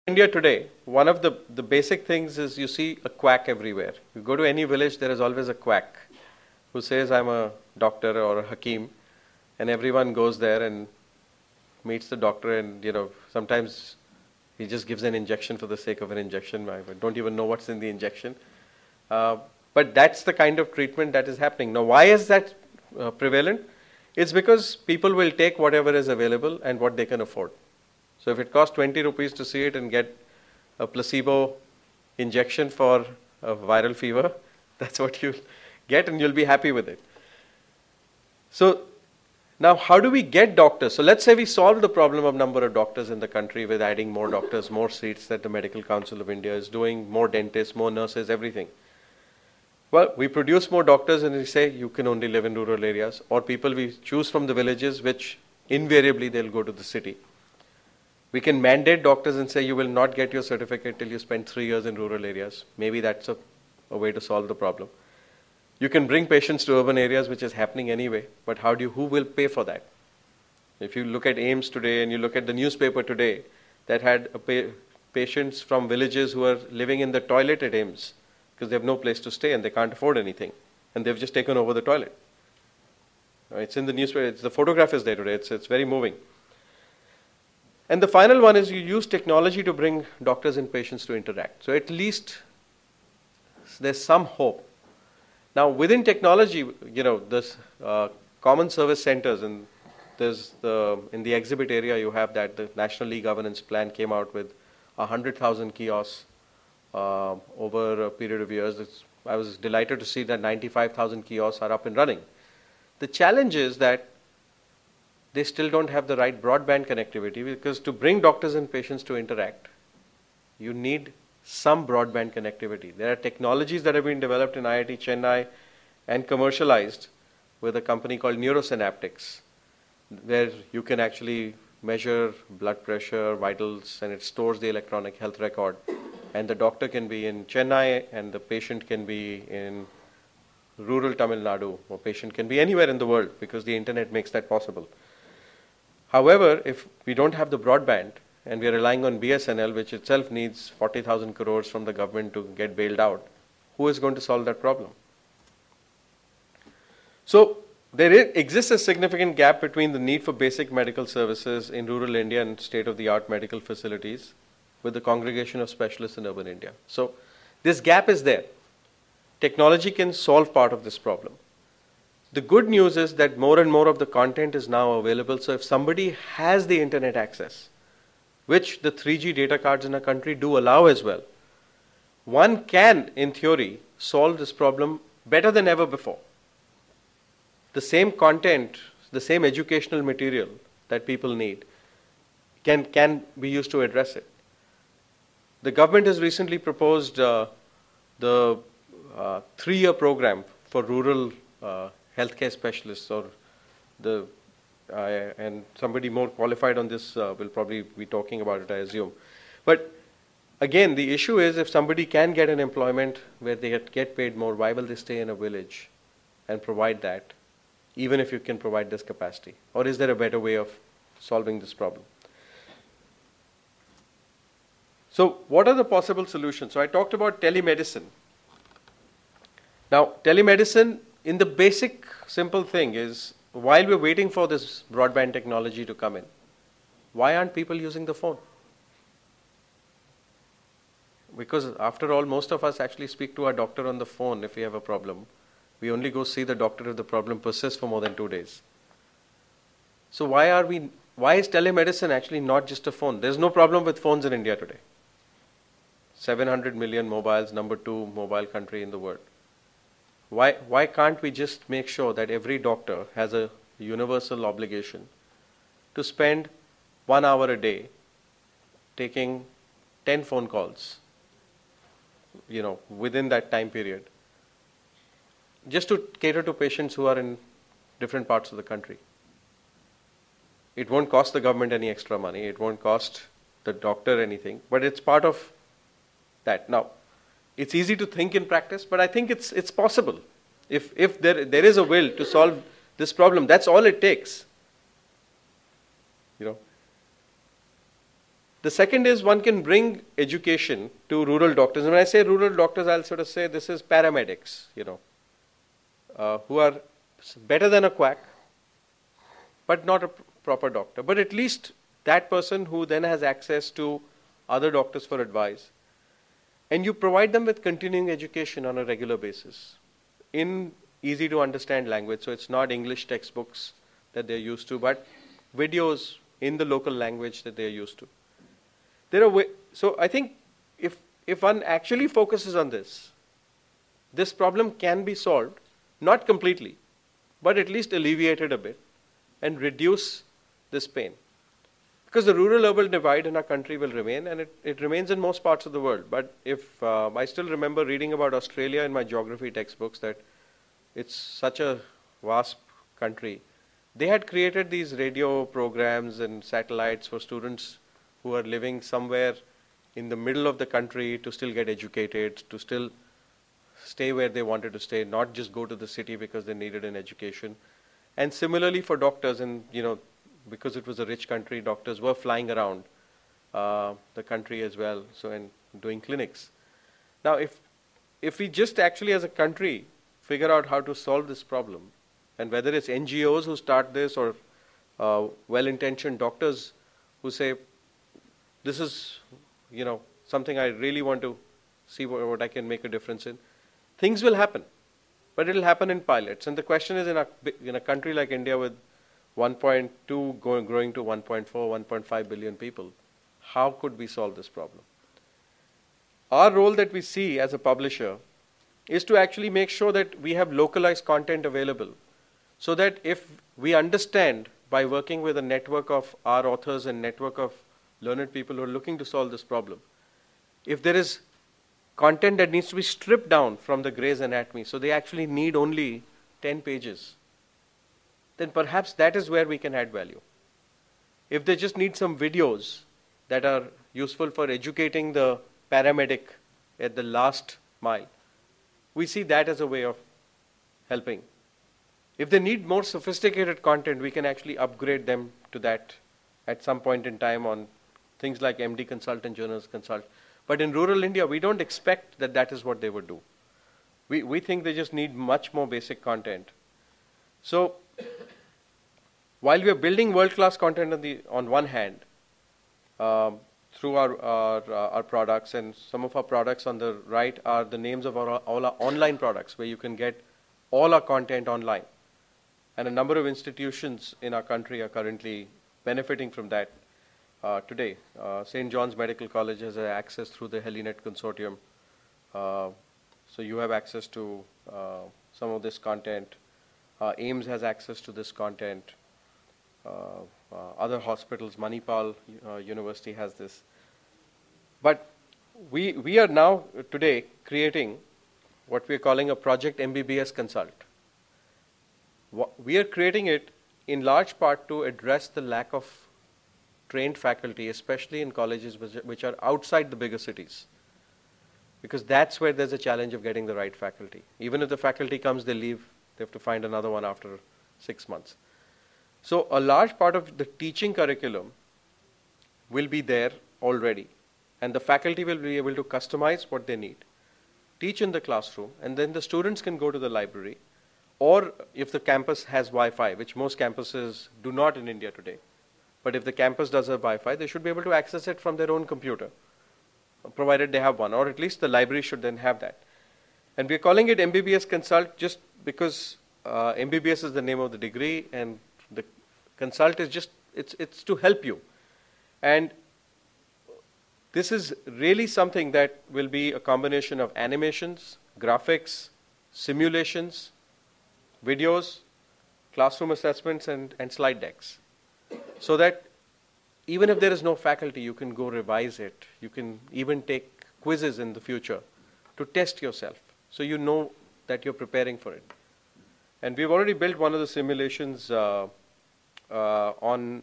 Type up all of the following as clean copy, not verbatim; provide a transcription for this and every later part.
India today, one of the basic things is you see a quack everywhere. You go to any village, there is always a quack who says, I'm a doctor or a hakim, and everyone goes there and meets the doctor, and sometimes he just gives an injection for the sake of an injection. I don't even know what's in the injection. But that's the kind of treatment that is happening. Now, why is that prevalent? It's because people will take whatever is available and what they can afford. So if it costs 20 rupees to see it and get a placebo injection for a viral fever, that's what you'll get and you'll be happy with it. So now how do we get doctors? So let's say we solve the problem of number of doctors in the country with adding more doctors, more seats that the Medical Council of India is doing, more dentists, more nurses, everything. Well, we produce more doctors and we say you can only live in rural areas, or people we choose from the villages, which invariably they'll go to the city. We can mandate doctors and say you will not get your certificate till you spend 3 years in rural areas. Maybe that's a way to solve the problem. You can bring patients to urban areas, which is happening anyway, but who will pay for that? If you look at AIIMS today and you look at the newspaper today that had patients from villages who are living in the toilet at AIIMS because they have no place to stay and they can't afford anything, and they've just taken over the toilet. It's in the newspaper, the photograph is there today, it's very moving. And the final one is you use technology to bring doctors and patients to interact. So at least there's some hope. Now within technology, this common service centers, and there's in the exhibit area you have that the National E-Governance Plan came out with 100,000 kiosks over a period of years. I was delighted to see that 95,000 kiosks are up and running. The challenge is that they still don't have the right broadband connectivity, because to bring doctors and patients to interact, you need some broadband connectivity. There are technologies that have been developed in IIT Chennai and commercialized with a company called Neurosynaptics, where you can actually measure blood pressure, vitals, and it stores the electronic health record. And the doctor can be in Chennai and the patient can be in rural Tamil Nadu, or patient can be anywhere in the world because the internet makes that possible. However, if we don't have the broadband and we are relying on BSNL, which itself needs 40,000 crores from the government to get bailed out, who is going to solve that problem? So there exists a significant gap between the need for basic medical services in rural India and state-of-the-art medical facilities with the congregation of specialists in urban India. So this gap is there. Technology can solve part of this problem. The good news is that more and more of the content is now available. So if somebody has the internet access, which the 3G data cards in a country do allow as well, one can, in theory, solve this problem better than ever before. The same content, the same educational material that people need can be used to address it. The government has recently proposed the 3-year program for rural healthcare specialists, or and somebody more qualified on this will probably be talking about it, I assume. But again, the issue is if somebody can get an employment where they get paid more, why will they stay in a village and provide that, even if you can provide this capacity? Or is there a better way of solving this problem? So what are the possible solutions? So I talked about telemedicine. Now, telemedicine, in the basic simple thing is, while we're waiting for this broadband technology to come in, why aren't people using the phone? Because after all, most of us actually speak to our doctor on the phone if we have a problem. We only go see the doctor if the problem persists for more than 2 days. So why is telemedicine actually not just a phone? There's no problem with phones in India today. 700 million mobiles, number 2 mobile country in the world. Why can't we just make sure that every doctor has a universal obligation to spend 1 hour a day taking 10 phone calls, within that time period, just to cater to patients who are in different parts of the country? It won't cost the government any extra money. It won't cost the doctor anything, but it's part of that. Now, it's easy to think in practice, but I think it's possible. If there is a will to solve this problem, that's all it takes. The second is one can bring education to rural doctors. And when I say rural doctors, I'll sort of say this is paramedics, who are better than a quack, but not a proper doctor. But at least that person who then has access to other doctors for advice. And you provide them with continuing education on a regular basis in easy to understand language. So it's not English textbooks that they're used to, but videos in the local language that they're used to. So I think if one actually focuses on this problem can be solved, not completely, but at least alleviated a bit and reduce this pain. Because the rural-urban divide in our country will remain, and it remains in most parts of the world. But if I still remember reading about Australia in my geography textbooks, that it's such a vast country. They had created these radio programs and satellites for students who are living somewhere in the middle of the country to still get educated, to still stay where they wanted to stay, not just go to the city because they needed an education. And similarly for doctors, and because it was a rich country, doctors were flying around the country as well, so and doing clinics. Now, if we just actually as a country figure out how to solve this problem, and whether it's NGOs who start this or well-intentioned doctors who say, this is something I really want to see what I can make a difference in, things will happen, but it will happen in pilots. And the question is, in a country like India with 1.2 growing to 1.4, 1.5 billion people, how could we solve this problem? Our role that we see as a publisher is to actually make sure that we have localized content available, so that if we understand by working with a network of our authors and network of learned people who are looking to solve this problem, if there is content that needs to be stripped down from the Gray's Anatomy, so they actually need only 10 pages, then perhaps that is where we can add value. If they just need some videos that are useful for educating the paramedic at the last mile, we see that as a way of helping. If they need more sophisticated content, we can actually upgrade them to that at some point in time on things like MD Consult and Journals Consult. But in rural India, we don't expect that that is what they would do. We think they just need much more basic content. So, while we are building world-class content on one hand, through our products, and some of our products on the right are the names of all our online products, where you can get all our content online. And a number of institutions in our country are currently benefiting from that today. St. John's Medical College has access through the Helinet Consortium. So you have access to some of this content. AIMS has access to this content. Other hospitals, Manipal University has this. But we are now today creating what we are calling a Project MBBS Consult. We are creating it in large part to address the lack of trained faculty, especially in colleges which are outside the bigger cities. Because that's where there's a challenge of getting the right faculty. Even if the faculty comes, they leave, they have to find another one after 6 months. So a large part of the teaching curriculum will be there already. And the faculty will be able to customize what they need, teach in the classroom, and then the students can go to the library. Or if the campus has Wi-Fi, which most campuses do not in India today, but if the campus does have Wi-Fi, they should be able to access it from their own computer, provided they have one, or at least the library should then have that. And we're calling it MBBS Consult just because MBBS is the name of the degree, and the consult is just, it's to help you. And this is really something that will be a combination of animations, graphics, simulations, videos, classroom assessments, and slide decks. So that even if there is no faculty, you can go revise it. You can even take quizzes in the future to test yourself, so you know that you're preparing for it. And we've already built one of the simulations on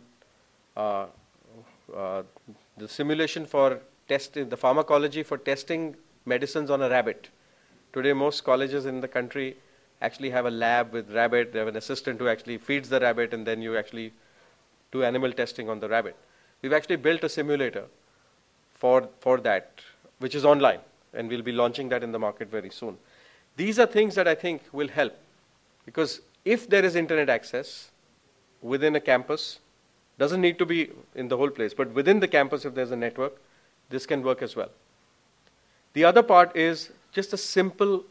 the simulation for testing, the pharmacology for testing medicines on a rabbit. Today, most colleges in the country actually have a lab with rabbit. They have an assistant who actually feeds the rabbit, and then you actually do animal testing on the rabbit. We've actually built a simulator for that, which is online, and we'll be launching that in the market very soon. These are things that I think will help, because if there is internet access within a campus, doesn't need to be in the whole place, but within the campus, if there's a network, this can work as well. The other part is just a simple,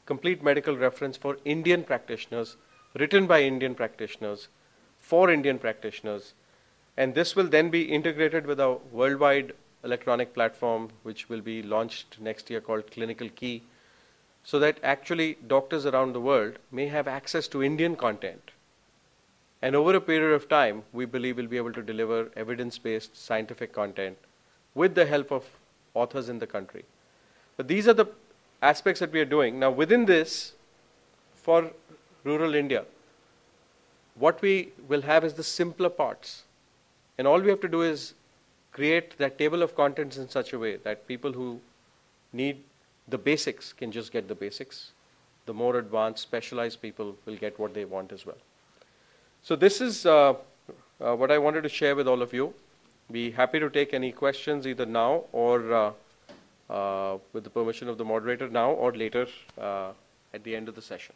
complete medical reference for Indian practitioners, written by Indian practitioners, for Indian practitioners, and this will then be integrated with our worldwide electronic platform, which will be launched next year, called Clinical Key, so that actually doctors around the world may have access to Indian content. And over a period of time, we believe we'll be able to deliver evidence-based scientific content with the help of authors in the country. But these are the aspects that we are doing. Now within this, for rural India, what we will have is the simpler parts. And all we have to do is create that table of contents in such a way that people who need the basics can just get the basics. The more advanced, specialized people will get what they want as well. So this is what I wanted to share with all of you. Be happy to take any questions either now or with the permission of the moderator, now or later at the end of the session.